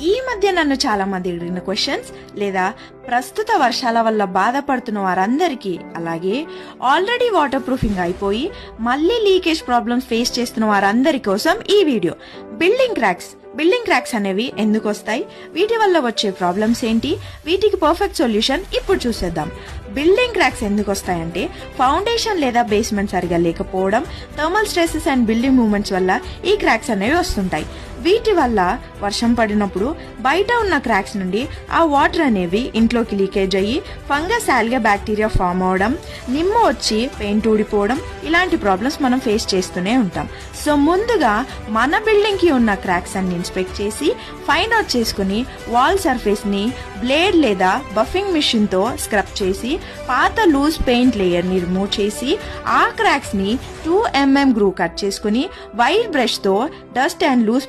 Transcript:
ఈ మధ్య నన్ను చాలా మంది అడిగిన క్వశ్చన్స్ లేదా ప్రస్తుత వర్షాల వల్ల బాధపడుతున్న వారందరికీ, అలాగే ఆల్రెడీ వాటర్ ప్రూఫింగ్ అయిపోయి మళ్ళీ లీకేజ్ ప్రాబ్లమ్స్ ఫేస్ చేస్తున్న వారందరి కోసం ఈ వీడియో. బిల్డింగ్ క్రాక్స్ అనేవి ఎందుకు వస్తాయి, వీటి వల్ల వచ్చే ప్రాబ్లమ్స్ ఏంటి, వీటికి పర్ఫెక్ట్ సొల్యూషన్ ఇప్పుడు చూసేద్దాం. బిల్డింగ్ క్రాక్స్ ఎందుకు వస్తాయంటే ఫౌండేషన్ లేదా బేస్మెంట్ సరిగా లేకపోవడం, thermal stresses and building movements వల్ల ఈ క్రాక్స్ అనేవి వస్తుంటాయి. వీటి వల్ల వర్షం పడినప్పుడు బయట ఉన్న క్రాక్స్ నుండి ఆ వాటర్ అనేవి ఇంట్లోకి లీకేజ్ అయ్యి ఫంగస్, ఆల్గా, బ్యాక్టీరియా ఫామ్ అవడం, నిమ్మ వచ్చి పెయింట్ ఊడిపోవడం, ఇలాంటి ప్రాబ్లమ్స్ మనం ఫేస్ చేస్తూనే ఉంటాం. సో ముందుగా మన బిల్డింగ్ కి ఉన్న క్రాక్స్ అన్ని ఇన్స్పెక్ట్ చేసి ఫైండ్ అవుట్ చేసుకుని వాల్ సర్ఫేస్ ని బ్లేడ్ లేదా బఫింగ్ మిషన్ తో స్క్రబ్ చేసి పాత లూజ్ పెయింట్ లేయర్ ని రిమూవ్ చేసి ఆ క్రాక్స్ ని 2 mm గ్రూ కట్ చేసుకుని వైర్ బ్రష్ తో డస్ట్ అండ్ లూజ్